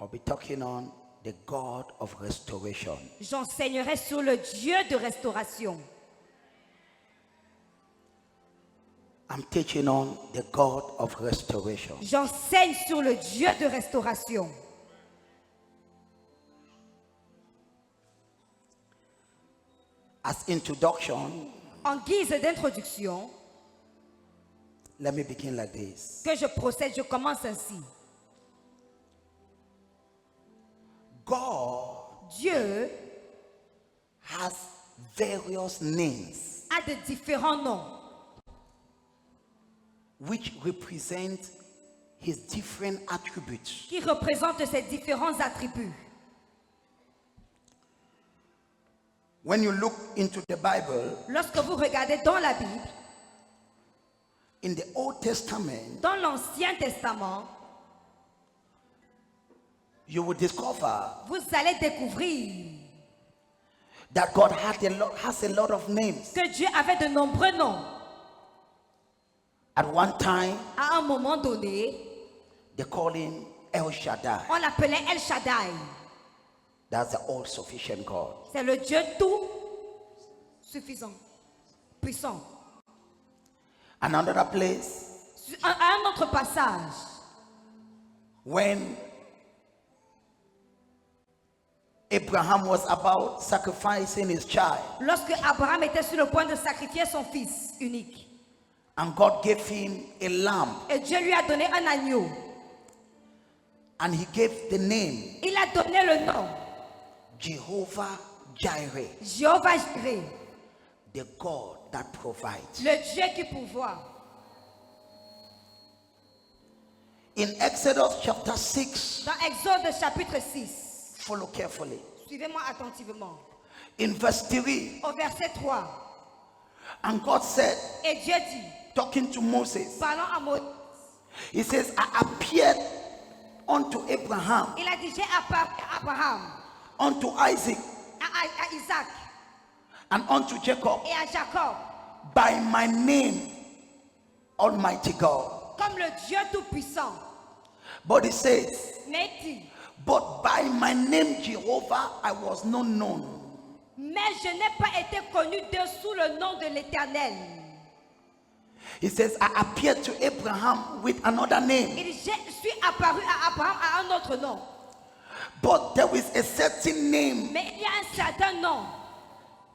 I'll be talking on the God of restoration. J'enseignerai sur le Dieu de restauration. I'm teaching on the God of restoration. J'enseigne sur le Dieu de restauration. As introduction, En guise d'introduction, let me begin like this. que je procède, je commence ainsi. God Dieu has various names a de différents noms which represent his different attributes. qui représentent ses différents attributs. When you look into the Bible, Lorsque vous regardez dans la Bible, in the Old Testament, dans l'Ancien Testament, you will discover vous allez découvrir that God has a lot of names. que Dieu avait de nombreux noms. At one time, À un moment donné, they call him El Shaddai. on l'appelait El Shaddai. That's the all-sufficient God. C'est le Dieu tout suffisant, puissant. Another place, À un autre passage, when Abraham was about sacrificing his child, lorsque Abraham était sur le point de sacrifier son fils unique, and God gave him a lamb, et Dieu lui a donné un agneau, and he gave the name il a donné le nom Jehovah Jireh, Jéhovah Jireh, the God that provides. le Dieu qui pourvoit. In Exodus chapter 6, Dans Exode chapitre 6, follow carefully. suivez-moi attentivement, In verse 3, au verset 3, and God said, et Dieu dit, talking to Moses, parlant à Moïse, he says, I appeared unto Abraham, il a dit, j'ai apparu à Abraham, unto Isaac, à Isaac and unto Jacob et à Jacob, by my name, Almighty God. comme le Dieu tout-puissant. But he says, Mais il dit, but by my name Jehovah I was not known. mais je n'ai pas été connu sous le nom de l'Éternel. He says, I appeared to Abraham with another name, Il dit, je suis apparu à Abraham à un autre nom. but there is a certain name Mais il y a un certain nom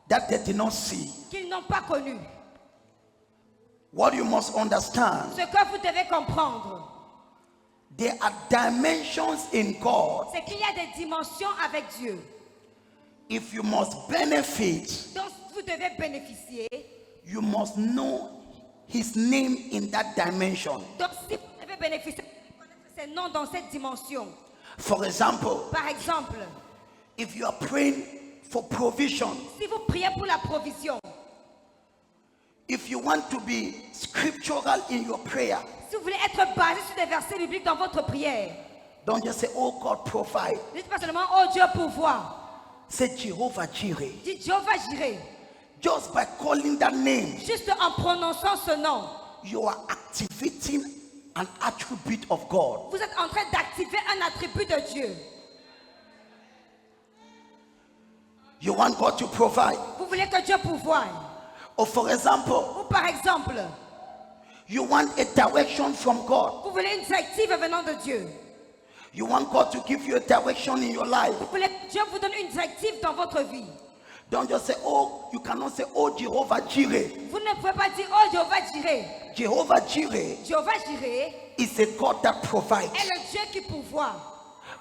that they did not see. qu'ils n'ont pas connu. What you must understand, Ce que vous devez comprendre, there are dimensions in God. c'est qu'il y a des dimensions avec Dieu If you must benefit, dont vous devez bénéficier. you must know his name in that dimension. Donc si vous devez bénéficier, vous connaissez ces noms dans cette dimension. For example, Par exemple, if you are praying for provision, si vous priez pour la provision, if you want to be scriptural in your prayer, si vous voulez être basé sur des versets bibliques dans votre prière, don't just say, oh God, provide. ne dites pas seulement, oh Dieu pourvoit. Say Jehovah Jireh. Dites Jéhovah Jireh. Just by calling that name, Juste en prononçant ce nom, you are activating an attribute of God. vous êtes en train d'activer un attribut de Dieu. You want God to provide. Vous voulez que Dieu pourvoie. Or for example, Ou par exemple, you want a direction from God. vous voulez une directive venant de Dieu. You want God to give you a direction in your life. Vous voulez que Dieu vous donne une directive dans votre vie. Don't just say, oh, you cannot say, oh, Jehovah Jireh. Vous ne pouvez pas dire, oh Jéhovah Jireh. Jehovah Jireh Jéhovah Jireh is a God that provides. est le Dieu qui pourvoit.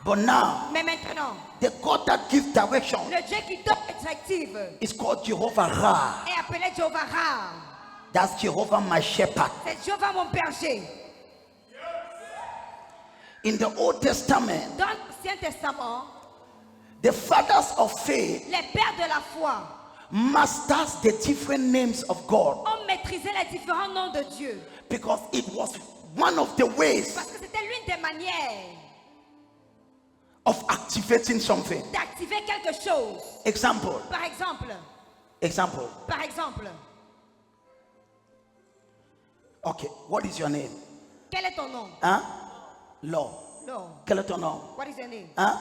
But now, Mais maintenant, the God that gives direction le Dieu qui donne une directive is called Jehovah Ra. est appelé Jéhovah Ra. That's Jehovah my shepherd. C'est Jéhovah mon berger. In the Old Testament, Dans l'Ancien Testament, the fathers of faith les pères de la foi masters the different names of God ont maîtrisé les différents noms de Dieu. because it was one of the ways Parce que c'était l'une des manières of activating something. d'activer quelque chose. Example. Par exemple, Example. Okay, what is your name? quel est ton nom? Huh? Law. Non. Quel est ton nom? What is your name? Hein?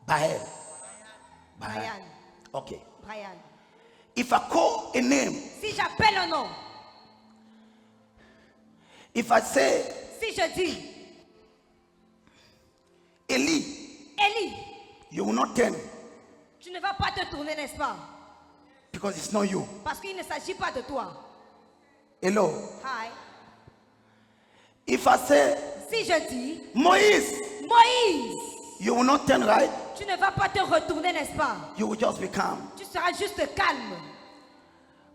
Bael. Brian. Okay. Brian. If I call a name, Si j'appelle un nom, if I say si je dis Eli, Élie, you will not turn tu ne vas pas te tourner, n'est-ce pas? because it's not you. Parce qu'il ne s'agit pas de toi. Hello. Hi. If I say Si je dis Moïse, Moïse, you will not turn right. tu ne vas pas te retourner, n'est-ce pas? You will just be calm. Tu seras juste calme.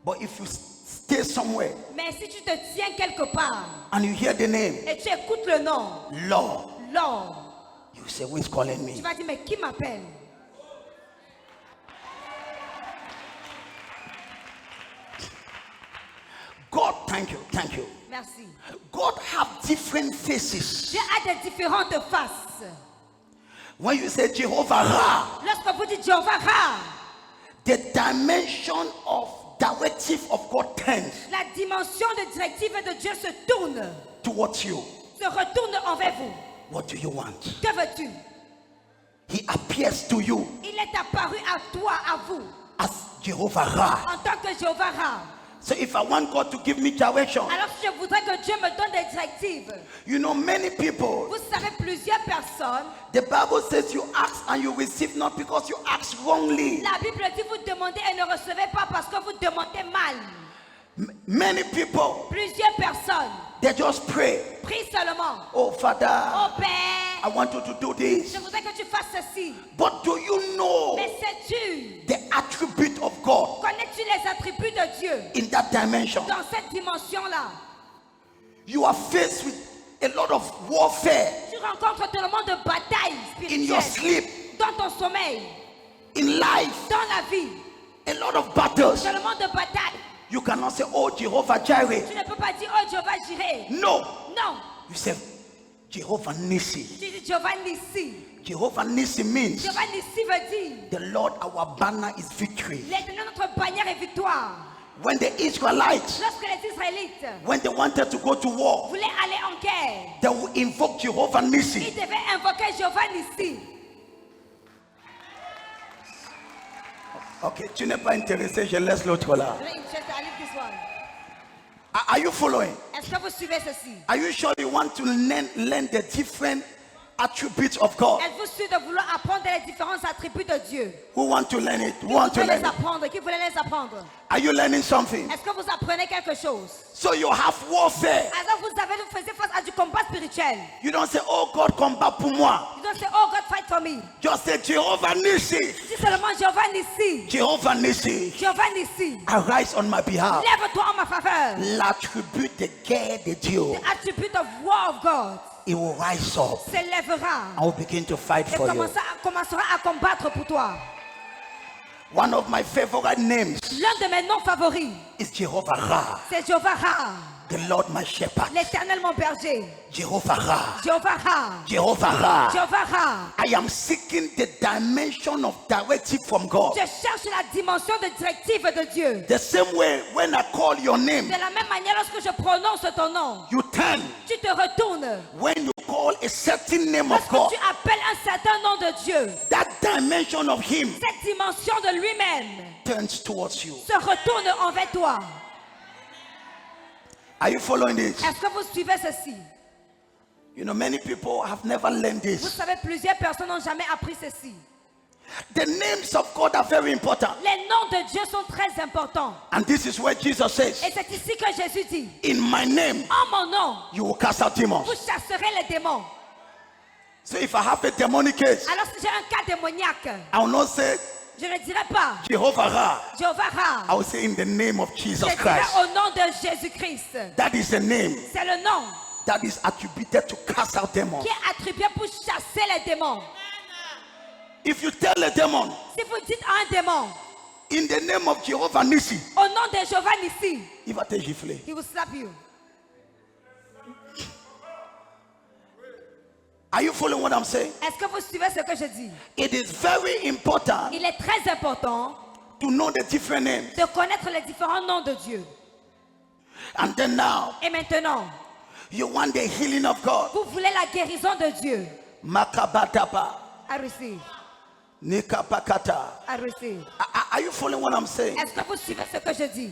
But if you stay somewhere Mais si tu te tiens quelque part and you hear the name et tu écoutes le nom, Lord, Lord, you say, who is calling tu me? vas dire, mais qui m'appelle? God, thank you, thank you. Merci. God have different faces. Dieu a des différentes faces. When you say Jehovah Ra, Lorsque vous dites Jéhovah Ra, the dimension of directive of God turns la dimension de directive de Dieu se tourne, towards you. se retourne envers vous. What do you want? Que veux-tu? He appears to you Il est apparu à toi, à vous, as Jehovah Ra. en tant que Jéhovah Ra. So if I want God to give me direction, Alors si je voudrais que Dieu me donne des directives, you know, many people, vous savez, plusieurs personnes, the Bible says you ask and you receive not because you ask wrongly. la Bible dit vous demandez et ne recevez pas parce que vous demandez mal. Many people, Plusieurs personnes they just pray. prient seulement. Oh, Father, Oh I Père, want you to do this. je voudrais que tu fasses ceci. But do you know Mais sais-tu, the attribute of God connais-tu les attributs de Dieu in that dimension? dans cette dimension-là? You are faced with a lot of warfare Tu rencontres tellement de batailles in your spirituelles sleep, dans ton sommeil, in life, dans la vie. a lot of battles. Tellement de batailles. You cannot say, oh, Jehovah Jireh. Tu ne peux pas dire, oh Jéhovah Jireh. No. Non. You say, Jehovah Nissi. Tu dis Jéhovah Nissi. Jehovah Nissi means Jéhovah Nissi veut dire, the Lord our banner is victory. l'Éternel notre bannière est victoire. When the Israelites, Lorsque les Israélites when they wanted to go to war, voulaient aller en guerre, they would invoke Jehovah Nissi. ils devaient invoquer Jéhovah Nissi. Ok, tu n'es pas intéressé, je laisse l'autre là. Je vais interested, I leave this one. Are you following? Est-ce que vous suivez ceci? Are you sure you want to learn the different attributes of God? Êtes-vous sûr de vouloir apprendre les différents attributs de Dieu? Who want to learn it? Who Qui want to voulait learn les it? apprendre? Qui voulait les apprendre? Are you learning something? Est-ce que vous apprenez quelque chose? So you have warfare. Alors vous faisiez face à du combat spirituel. You don't say, oh God, combat pour moi. You don't say, oh God, fight for me. Just say, Jehovah Nissi. Dis seulement Jéhovah Nissi. Jehovah Nissi, Jéhovah Nissi. arise on my behalf. Lève-toi en ma faveur. L'attribut de guerre de Dieu, The attribute of war of God he will rise up s'élèvera and will begin to fight et for you. commencera à combattre pour toi. One of my favorite names L'un de mes noms favoris, is Jehovah Ra, c'est Jéhovah Ra, the Lord my shepherd. l'Éternel mon berger. Jehovah Ra, Jéhovah Ra, Jehovah Ra. Jéhovah Ra. I am seeking the dimension of directive from God. Je cherche la dimension de directive de Dieu. The same way when I call your name, De la même manière, lorsque je prononce ton nom, you turn. tu te retournes. When you call a certain name of Lorsque God, tu appelles un certain nom de Dieu, that dimension of him cette dimension de lui-même turns towards you. se retourne envers toi. Are you following this? Est-ce que vous suivez ceci? You know, many people have never learned Vous this. savez, plusieurs personnes n'ont jamais appris ceci. The names of God are very important. Les noms de Dieu sont très importants. And this is where Jesus says, Et c'est ici que Jésus dit, in my name, en mon nom, you will cast out demons. vous chasserez les démons. So if I have a demonic case, Alors si j'ai un cas démoniaque, I will not say je ne dirai pas Jehovah Ra. Jéhovah Ra. I will say in the name of Je Jesus dirai Christ. au nom de Jésus-Christ. That is the name C'est le nom that is attributed to cast out demons. qui est attribué pour chasser les démons. If you tell a demon, Si vous dites à un démon, in the name of Jehovah Nissi, au nom de Jéhovah Nissi, il va te gifler. he will slap you. Are you following what I'm saying? Est-ce que vous suivez ce que je dis? It is very important Il est très important to know the different names. de connaître les différents noms de Dieu. And then now, Et maintenant, You want the healing of God. Vous voulez la guérison de Dieu. Makabatapa. I receive. Nikapakata. I receive. Are you following what I'm saying? Est-ce que vous suivez ce que je dis?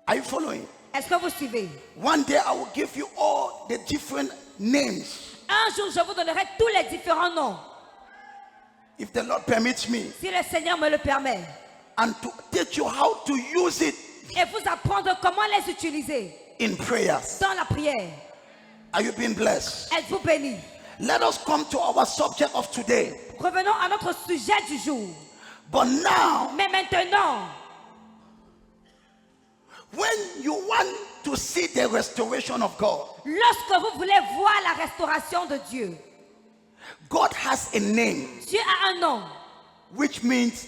Are you following? Est-ce que vous suivez? One day I will give you all the different names. Un jour, je vous donnerai tous les différents noms. If the Lord permits me. Si le Seigneur me le permet. And to teach you how to use it. Et vous apprendre comment les utiliser. In prayers. Dans la prière. Are you being blessed? Êtes-vous bénis? Let us come to our subject of today. Revenons à notre sujet du jour. But now, Mais maintenant, when you want to see the restoration of God, lorsque vous voulez voir la restauration de Dieu, God has a name. Dieu a un nom. Which means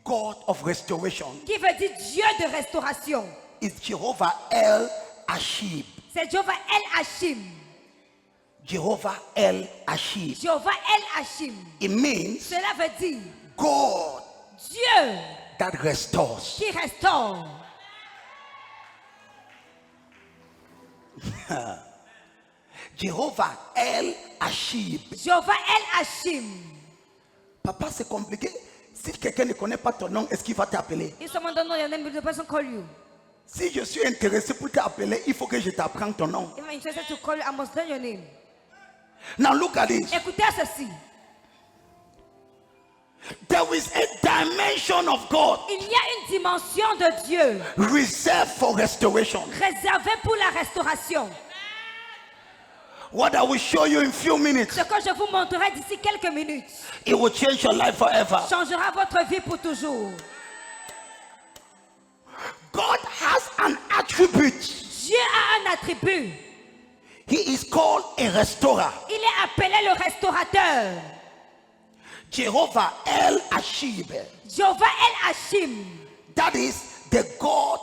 God of restoration. Qui veut dire Dieu de restauration. It's Jehovah El Ashib. C'est Jehovah El Hashim. Jehovah El Ashib. Jehovah El Hashim. It means Cela veut dire God Dieu that restores. qui restaure. Jehovah El Ashib. Jehovah El Hashim. Papa, c'est compliqué. Si quelqu'un ne connaît pas ton nom, est-ce qu'il va t'appeler? If someone don't know your name, the person call you. Si je suis intéressé pour t'appeler, il faut que je t'apprenne ton nom. If I'm interested to call you, I must learn your name. Now look at this. Écoutez ceci. There is a dimension of God Il y a une dimension de Dieu reserved for restoration. réservée pour la restauration. What I will show you in few minutes, Ce que je vous montrerai d'ici quelques minutes it will change your life forever. changera votre vie pour toujours. God has an attribute. Dieu a un attribut. He is called a restorer. Il est appelé le restaurateur. Jehovah El Ashib. Jehovah El Hashim, That is the God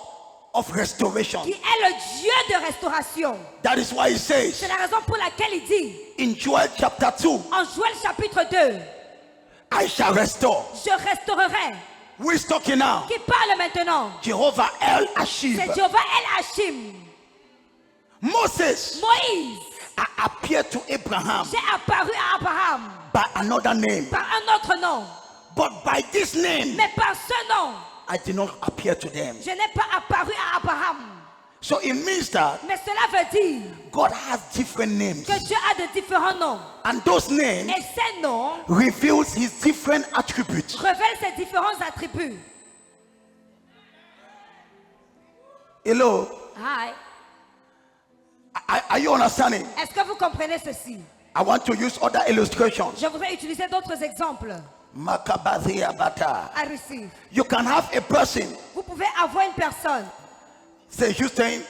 of restoration. qui est le Dieu de restauration. That is why he says C'est la raison pour laquelle il dit in Joel chapter 2, en Joël chapitre 2, I shall restore. je restaurerai. Who is talking now? Qui parle maintenant? Jehovah El Ashib. C'est Jehovah El Hashim. Moses Moïse, appeared to Abraham j'ai apparu à Abraham by another name. par un autre nom. But by this name, Mais par ce nom, I did not appear to them. je n'ai pas apparu à Abraham. So it means that Mais cela veut dire God has different names. que Dieu a de différents noms. And those names Et ces noms reveals his different attributes. révèlent ses différents attributs. Hello? Hi. Are you understanding? Est-ce que vous comprenez ceci? I want to use other illustrations. Je voudrais utiliser d'autres exemples. Makabazia bata. I receive. You can have a person. Vous pouvez avoir une personne. C'est juste un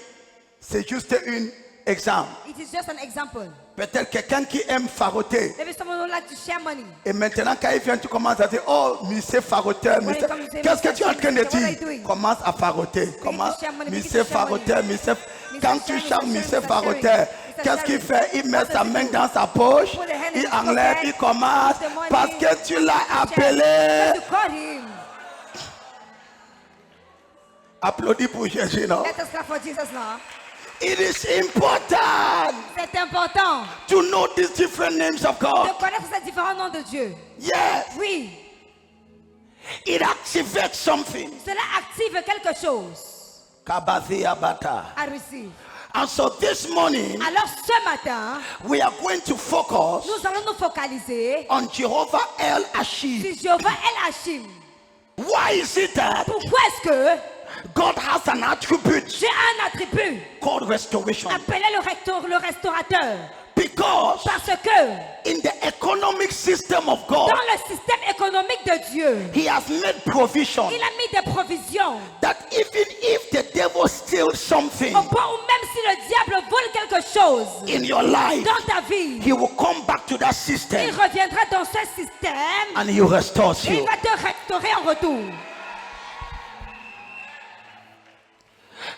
exemple. It is just an example. Peut-être quelqu'un qui aime faroter. Maybe someone would like to share money. Et maintenant, quand il vient, tu commences à dire, oh, monsieur faroteur, When monsieur. it comes to Qu'est-ce que Mr. tu es en train de What are you dire? doing? Commence à faroter. Commence, share money, begin monsieur to share money. faroteur, monsieur. Mr. Quand tu Sharing, chantes Mr. monsieur Sharing, faroteur, Mr. qu'est-ce qu'il Sharing. fait? Il met What sa does he main do? dans sa poche, Put the hand in il his enlève, pocket, il commence, put the money, parce que tu l'as Just appelé. to call him. Applaudis pour Jésus, non? Let us clap for Jesus now. It is important C'est important to know these different names of de God. connaître ces différents noms de Dieu. Yes, Oui, it activates something. cela active quelque chose. Kabazia bata. I receive. And so this morning, Alors ce matin, we are going to focus nous allons nous focaliser on Jehovah El Ashib. sur Jehovah El Hashim. Why is it that Pourquoi est-ce que God has an attribute j'ai un attribut called restoration? appelé le restaurateur? Because Parce que in the economic system of God, dans le système économique de Dieu, He has made provision il a mis des provisions that even if the devil steals something au point où même si le diable vole quelque chose in your life, dans ta vie, He will come back to that il system reviendra dans ce système and He restores et il you. va te restaurer en retour.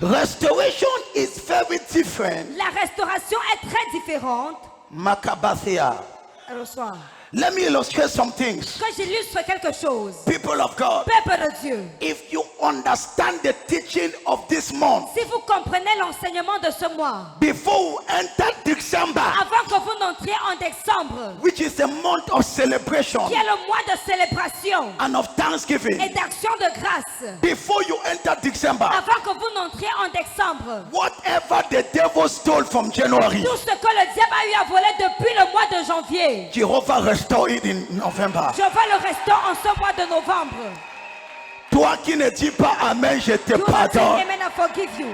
Restoration is very different. La restauration est très différente. Makabathia. Reçois. Let me illustrate some things. Que j'illustre quelque chose. People of God, Peuple de Dieu, if you understand the teaching of this month, si vous comprenez l'enseignement de ce mois, before you enter December, avant que vous n'entriez en décembre, which is a month of celebration qui est le mois de célébration and of thanksgiving, et d'action de grâce, before you enter December, avant que vous n'entriez en décembre, whatever the devil stole from January, tout ce que le diable a eu à voler depuis le mois de janvier, Jehovah restore it in November. je vais le restaurer en ce mois de novembre. Toi qui ne dis pas Amen, je te You will say pardonne. amen, I forgive you.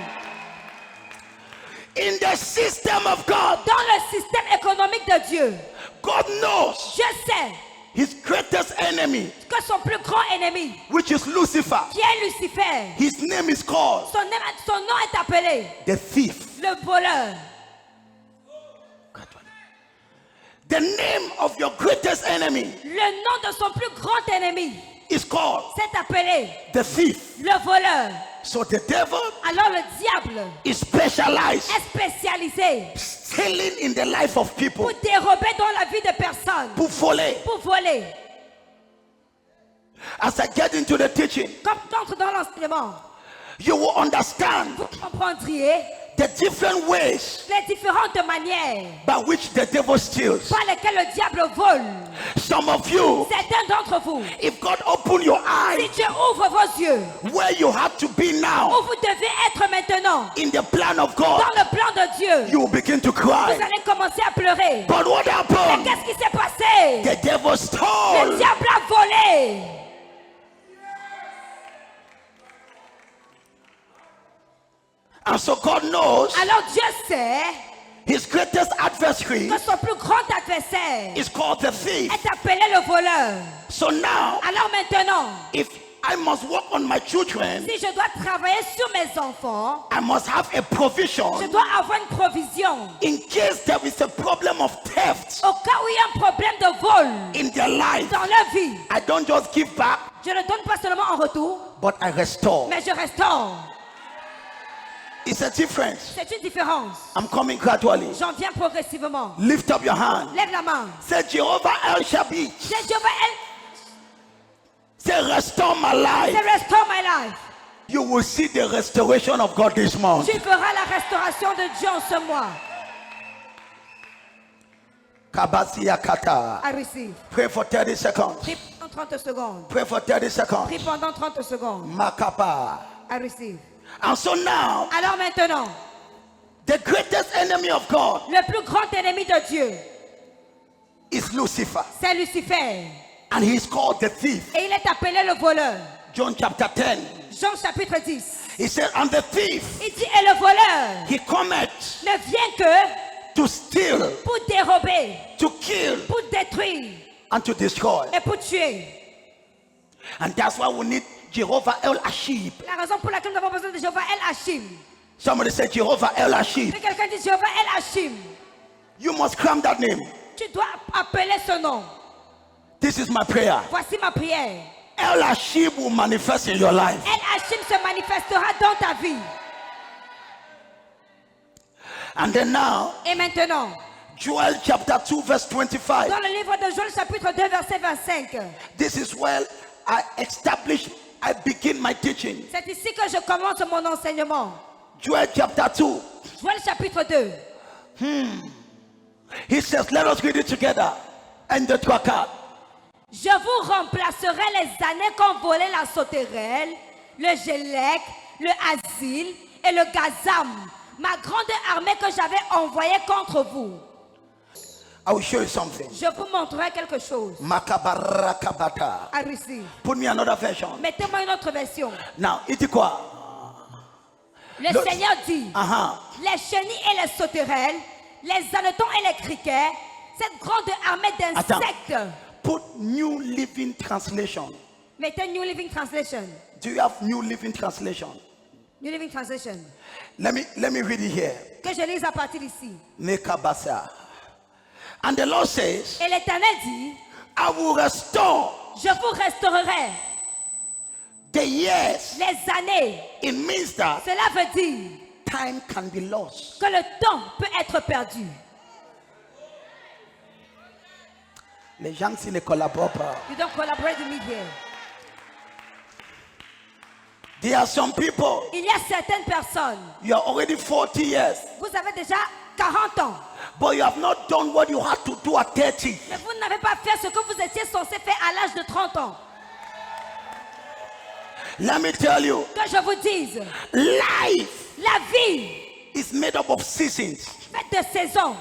In the system of God, Dans le système économique de Dieu, God knows je sais his greatest enemy, que son plus grand ennemi, which is Lucifer. qui est Lucifer, His name is called son nom est appelé the thief. le voleur. The name of your greatest enemy Le nom de son plus grand ennemi is called s'est appelé the thief. le voleur. So the devil Alors le diable is specialized est spécialisé stealing in the life of people, pour dérober dans la vie de personnes, pour voler. pour voler. As I get into the teaching, Comme tu entres dans l'enseignement, you will understand vous comprendriez the different ways les différentes manières by which the devil steals. par lesquelles le diable vole. Some of you, Certains d'entre vous, if God open your si eyes Dieu ouvre vos yeux, where you have to be now où vous devez être maintenant, in the plan of God, dans le plan de Dieu, you will begin to vous cry. allez commencer à pleurer. But what Mais happened? qu'est-ce qui s'est passé? The devil Le stole. diable a volé. And so God knows Alors Dieu sait his greatest adversary que son plus grand adversaire is called the thief. est appelé le voleur. So now, Alors maintenant, if I must work on my children, si je dois travailler sur mes enfants, I must have a je provision dois avoir une provision. in case there is a problem of theft Au cas où il y a un problème de vol in their life. dans leur vie, I don't just give back, je ne donne pas seulement en retour, but I restore. mais je restaure. It's a difference. C'est une différence. I'm coming gradually. J'en viens progressivement. Lift up your hand. Lève la main. Say, Jehovah El Shabi. C'est Jéhovah, Say, restore my life. c'est restore my life. You will see the restoration of God this month. Tu feras la restauration de Dieu en ce mois. Kabasiya kata. I receive. Pray for 30 seconds. Prie pendant 30 secondes. Pray for 30 seconds. Prie pendant 30 secondes. Makapa. I receive. And so now, Alors maintenant, the greatest enemy of God le plus grand ennemi de Dieu, is Lucifer. c'est Lucifer. And he's called the thief. Et il est appelé le voleur. John chapter 10. Jean chapitre 10. He said, and the thief, Il dit, et le voleur he cometh ne vient que to steal, pour dérober, to kill, pour détruire and to destroy. et pour tuer. And that's why we need Jehovah El Ashib. La raison pour laquelle nous avons besoin de Jéhovah El Hashim. Somebody say Jehovah El Ashib. Si quelqu'un dit Jéhovah El Hashim, You must cram that name. tu dois appeler ce nom. This is my prayer. Voici ma prière. El Ashib will manifest in your life. El Hashim se manifestera dans ta vie. And then now, Et maintenant, Joel chapter 2 verse 25. dans le livre de Joël chapitre 2 verset 25, This is where I begin my teaching. c'est ici que je commence mon enseignement. Joel chapter 2. Joël chapitre 2. He says, let us read it together. And the tracker. Je vous remplacerai les années qu'ont volé la sauterelle, le Gélec, le Asile et le Gazam, ma grande armée que j'avais envoyée contre vous. I will show you something. Je vous montrerai quelque chose. Makabarakabata. I receive. Put me another version. Mettez-moi une autre version. Now, it is quoi? Le L'autre. Seigneur dit, les chenilles et les sauterelles, les hannetons et les criquets, cette grande armée d'insectes. Put New Living Translation. Mettez New Living Translation. Do you have New Living Translation? New Living Translation. Let me read it here. Que je lise à partir d'ici. Mekabasa. And the Lord says, Et l'Éternel dit, I will restore je vous restaurerai the years. les années. It means that Cela veut dire time can be lost. que le temps peut être perdu. Les gens s'ils ne collaborent pas. You don't collaborate with me here. There are some people, Il y a certaines personnes, you are already 40 years, vous avez déjà 40 ans, but you have not done what you had to do at 30. mais vous n'avez pas fait ce que vous étiez censé faire à l'âge de 30 ans. Let me tell you, Que je vous dise, life la vie is made up of seasons. faite de saisons.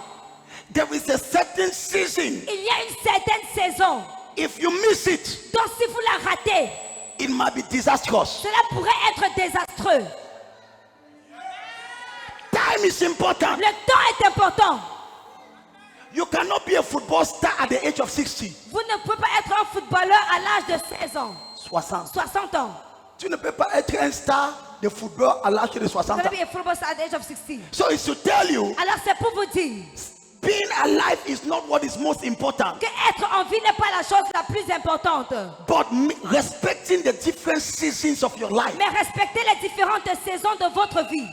There is a certain season. Il y a une certaine saison. If you miss it, Donc si vous la ratez, it might be disastrous. cela pourrait être désastreux. Time is important. Le temps est important. You cannot be a football star at the age of 60. Vous ne pouvez pas être un footballeur à l'âge de 16 ans, 60. 60 ans. Tu ne peux pas être un star de football à l'âge de Vous 60 allez ans. be a football star at the age of 60. So it's to tell you, Alors c'est pour vous dire being alive is not what is most important, que être en vie n'est pas la chose la plus importante. but respecting the different seasons of your life. Mais respectez les différentes saisons de votre vie.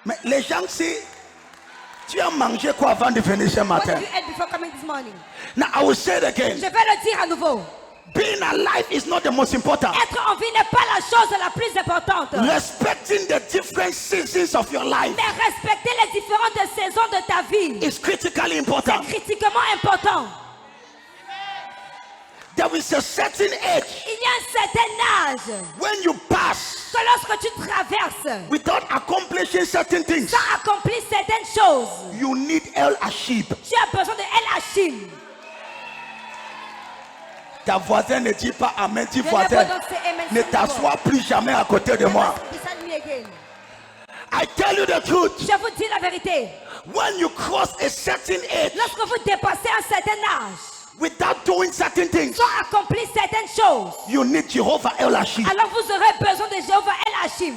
Mais les gens, si tu as mangé quoi avant de venir ce What matin? did you eat before coming this morning? Now I will say it Je again. vais le dire à nouveau. Being alive is not the most important. Être en vie n'est pas la chose la plus importante. Respecting the different seasons of your life Mais respecter les différentes saisons de ta vie is critically important. est critiquement important. There is a certain age Il y a un certain âge when you pass que lorsque tu traverses without accomplishing certain things, sans accomplir certaines choses, you need El Ashib. tu as besoin de El Hachim. Ta voisine ne dit pas amen, dis Je voisin, n'ai pas donc ces amen ne sur le t'assois plus jamais à côté de moi. Beside me again. I tell you the truth. Je vous dis la vérité. When you cross a certain age Lorsque vous dépassez un certain âge, without doing certain things, sans accomplir certaines choses, you need Jehovah El Ashib. alors vous aurez besoin de Jéhovah El Hachim.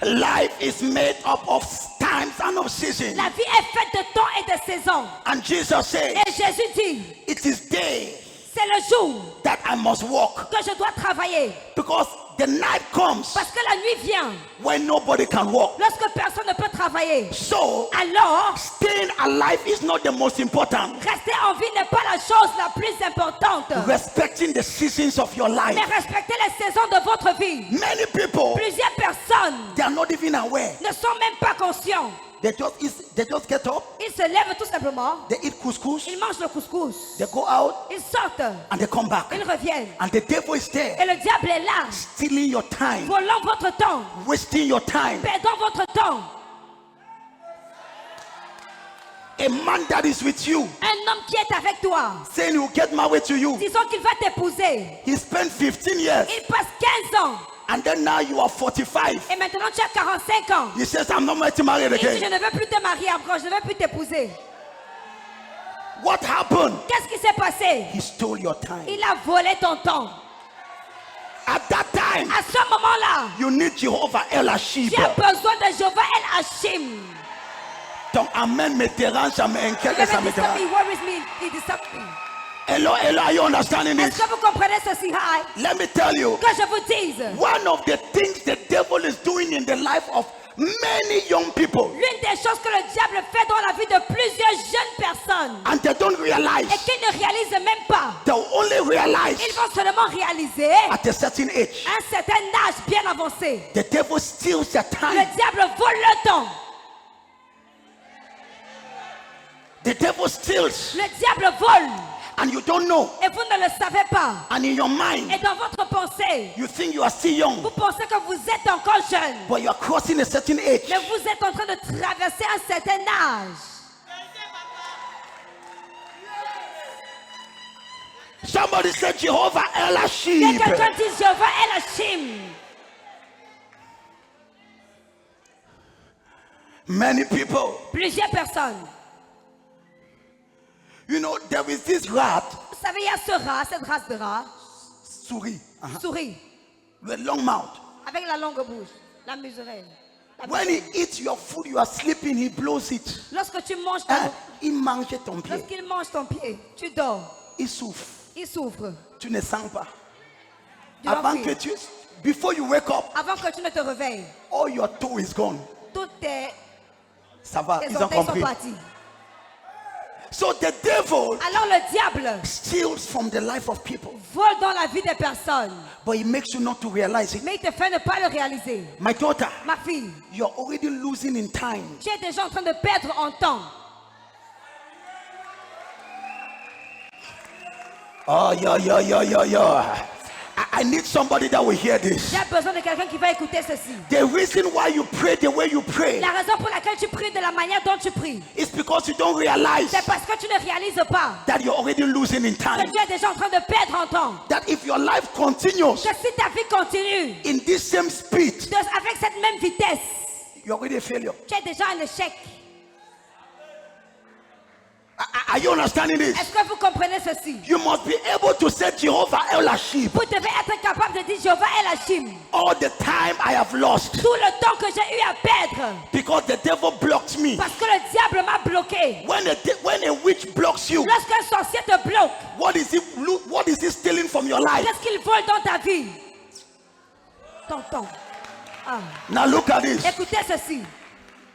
Life is made up of times and of seasons. La vie est faite de temps et de saisons. And Jesus said, Et Jésus dit, it is day c'est le jour that I must walk, que je dois travailler. because the night comes Parce que la nuit vient when nobody can walk. lorsque personne ne peut travailler. So Alors, staying alive is not the most important. rester en vie n'est pas la chose la plus importante. Respecting the seasons of your life. Mais respectez les saisons de votre vie. Many people, Plusieurs personnes they are not even aware. ne sont même pas conscients. They just get up, Ils se lèvent tout simplement. they eat couscous, Ils mangent le couscous. they go out, Ils sortent. and they come back. Ils reviennent. And the devil is Et there, le diable est là, stealing your time, volant votre temps, wasting your time. perdant votre temps. A man that is with you, Un homme qui est avec toi, saying he will get married to you, disons qu'il va t'épouser. he spent 15 years, Il passe 15 ans. and then now you are 45. Et maintenant tu as 45 ans. He says, I'm not getting married Il dit, je again. ne veux plus te marier encore, je ne veux plus t'épouser. What happened? Qu'est-ce qui s'est passé? He stole your time. Il a volé ton temps. At that time, À ce moment-là, you need Jehovah El Ashib. tu as besoin de Jéhovah El Hachim. Ton amen me dérange, ça me inquiète, Il ça me me disturb dérange. me, worries me, it disturbs me. Hello, are you understanding Est-ce this? que vous comprenez ceci? Hi. Let me tell you, Que je vous dise, one of the things the devil is doing in the life of many young people, l'une des choses que le diable fait dans la vie de plusieurs jeunes personnes and they don't realize, et qu'ils ne réalisent même pas, they'll only realize ils vont seulement réaliser at a certain age. un certain âge bien avancé. The devil steals their Le time. diable vole le temps. The devil steals, Le diable vole and you don't know. et vous ne le savez pas. And in your mind, Et dans votre pensée, you think you are still young, vous pensez que vous êtes encore jeune. but you are crossing a certain age. Mais vous êtes en train de traverser un certain âge. Somebody said Jehovah El Ashib. Que quelqu'un dise Jéhovah El Hachim. Many people, Plusieurs personnes. you know, there is this rat, Vous savez, il y a ce rat, cette race de rat, souris, souris, with a long mouth. avec la longue bouche, la muserelle. La When he muserelle. eats your food, you are sleeping, he blows it. Lorsque tu manges Hein? ton, Il mange ton pied. lorsqu'il mange ton pied, tu dors, Il souffre. il souffre. Tu ne sens pas. Tu dors Avant plus. que tu, before you wake up, Avant que tu ne te réveilles, all your toe is gone. toutes tes Ça va, ils ont orteils sont compris. partis. So the devil Alors le diable steals from the life of people, vole dans la vie des personnes, but he makes you not to realize it. mais il te fait ne pas le réaliser. My daughter, Ma fille, you're already losing in time. tu es déjà en train de perdre en temps. Oh, yeah. I need somebody that will hear this. J'ai besoin de quelqu'un qui va écouter ceci. The reason why you pray the way you pray La raison pour laquelle tu pries de la manière dont tu pries, is because you don't realize c'est parce que tu ne réalises pas that you're already losing in que time. tu es déjà en train de perdre en temps. That if your life continues Que si ta vie continue in this same speed, avec cette même vitesse, you're already a failure. tu es déjà un échec. Are you understanding this? Est-ce que vous comprenez ceci? You must be able to say Jehovah El Hashib. Vous devez être capable de dire Jéhovah El Hashim. All the time I have lost Tout le temps que j'ai eu à perdre, because the devil blocked me. parce que le diable m'a bloqué. When a witch blocks you, Lorsqu'un sorcier te bloque, what is he stealing from your life? qu'est-ce qu'il vole dans ta vie? Ton temps. Ah. Now look at this. Écoutez ceci.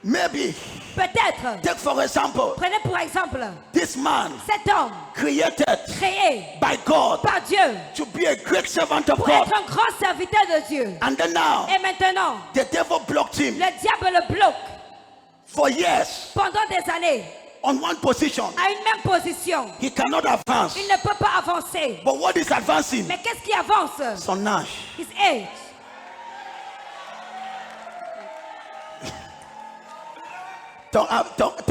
Maybe, Peut-être, take for example, prenez pour exemple, this man cet homme created créé by God par Dieu to be a great servant of pour God. être un grand serviteur de Dieu. And then now, Et maintenant, the devil blocked him le diable le bloque for years pendant des années on one position. à une même position. He cannot advance. Il ne peut pas avancer. But what is advancing? Mais qu'est-ce qui avance? Son âge. His age. Don't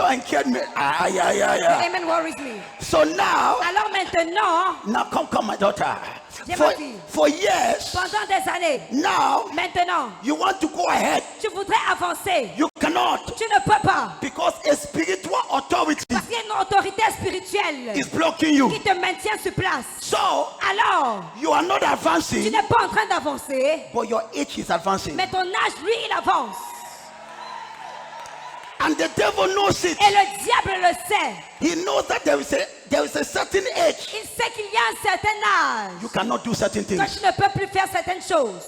inquiète me. Amen worries me. So now Alors maintenant, come, my daughter. J'ai ma fille. For years, pendant des années, now maintenant, you want to go ahead. tu voudrais avancer. You cannot Tu ne peux pas. because a spiritual authority Parce qu'il y a une autorité spirituelle is blocking you. qui te maintient sur place. So Alors, you are not tu advancing, n'es pas en train d'avancer, but your age is advancing. mais ton âge, lui, il avance. And the devil knows it. Et le diable le sait. He knows that there is a certain age Il sait qu'il y a un certain âge you cannot do certain que things. tu ne peux plus faire certaines choses.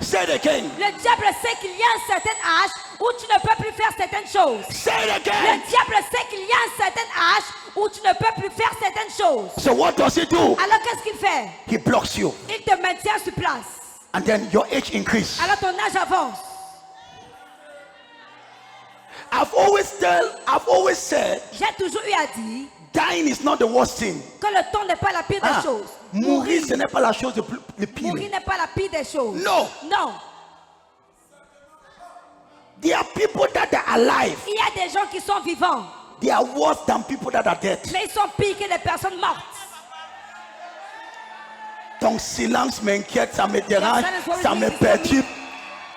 Say it again. Le diable sait qu'il y a un certain âge où tu ne peux plus faire certaines choses. Say it Le again. diable sait qu'il y a un certain âge où tu ne peux plus faire certaines choses. So what does he do? Alors qu'est-ce qu'il fait? He blocks you. Il te maintient sur place. And then your age increase. Alors ton âge avance. I've always said J'ai toujours eu à dire dying is not the worst thing. que le temps n'est pas la pire des choses. Mourir, ce n'est pas la chose le pire. Mourir n'est pas la pire des choses. No. Non. There are people that are alive. Il y a des gens qui sont vivants, They are worse than people that are dead. mais ils sont pires que les personnes mortes. Ton silence m'inquiète, ça me dérange, ça me perturbe.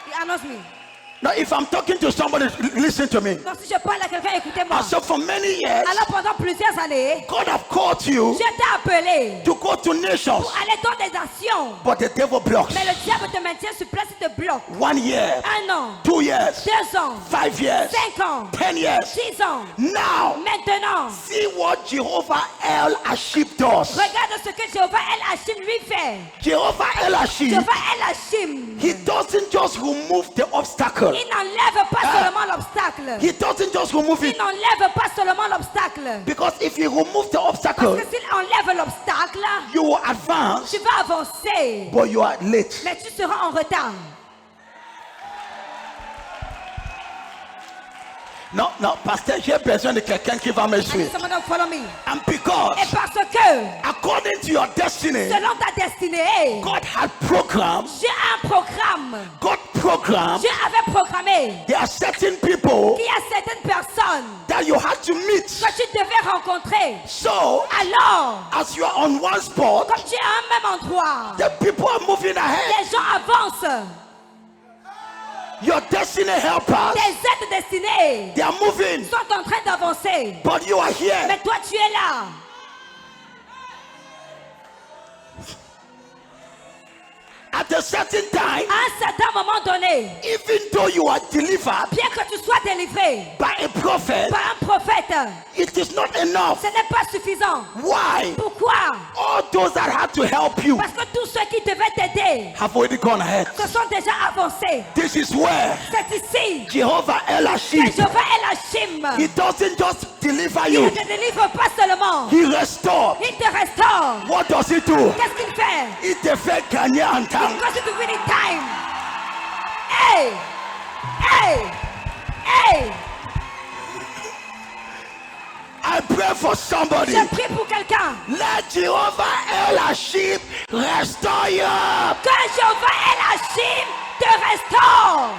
Il annonce me. Now, if I'm talking to somebody, listen to me. Donc si je parle à quelqu'un, écoutez-moi. And so for many years, Alors pendant plusieurs années, God have called you je t'ai appelé to go to nations, pour aller dans des nations. but the devil blocks. Mais le diable te maintient sur place, il te bloque. 1 year, 1 an, 2 years, 2 ans, 5 years, 5 ans, 10 years. 6 ans. Now, Maintenant, see what Jehovah El Hashib does. regarde ce que Jéhovah El Hashim lui fait. Jehovah El Hashib, Jéhovah El Hashim, he doesn't just remove the obstacle. il n'enlève pas seulement l'obstacle. He doesn't just remove Il it. n'enlève pas seulement l'obstacle. Because if he removes the Parce obstacle, que s'il enlève l'obstacle, you will advance, tu vas avancer, but you are late. mais tu seras en retard. Non, pasteur, j'ai besoin de quelqu'un qui va me I need suivre. someone to follow me. And because, Et parce que, according to your destiny, selon ta destinée, God had programmed, j'ai un programme. Dieu avait programmé there are certain people qu'il y a certaines personnes that you had to meet. que tu devais rencontrer. So, Alors, as you are on one spot, comme tu es à un même endroit, the people are moving ahead. les gens avancent. Your destiny helpers, Tes aides destinées they are moving, sont en train d'avancer. but you are here. Mais toi, tu es là. At a certain time, À un certain moment donné, délivré, even though you are delivered bien que tu sois délivré by a prophet, par un prophète, it is not enough. ce n'est pas suffisant. Why? Pourquoi? All those that had to help you Parce que tous ceux qui devaient t'aider have already gone ahead. se sont déjà avancés. This is where C'est ici Jehovah que Elashim, Jehovah Elashim, he doesn't just deliver il ne you, te délivre pas seulement, he restores. il te restaure. What does he do? Qu'est-ce qu'il fait? He te fait gagner en temps. Because it will be time. Hey! Hey! Hey! I pray for somebody. Je prie pour quelqu'un. Let Jehovah Elashim restore you. Que Jehovah Elashim te restaure.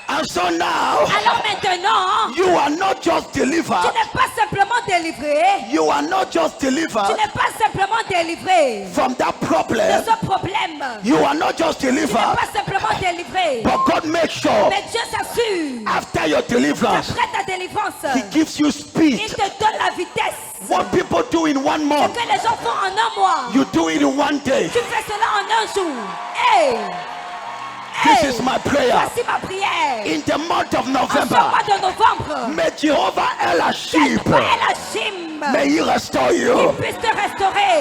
And so now, Alors maintenant, you are not just tu delivered. n'es pas simplement délivré. You are not just Tu delivered n'es pas simplement délivré from that de problem. ce problème. You are not just Tu n'es delivered, pas simplement délivré. but God makes sure Mais Dieu s'assure after your deliverance, qu'après ta délivrance, He gives you il speed. te donne la vitesse. What people do in 1 Ce month, que les gens font en un mois, you do it in 1 day. tu fais cela en un jour. Hey! This Hey! is my prayer. Voici ma prière. In the month of En ce November, mois de novembre, may Jehovah Elashim, Jehovah Elashim, may He restore il you. puisse te restaurer.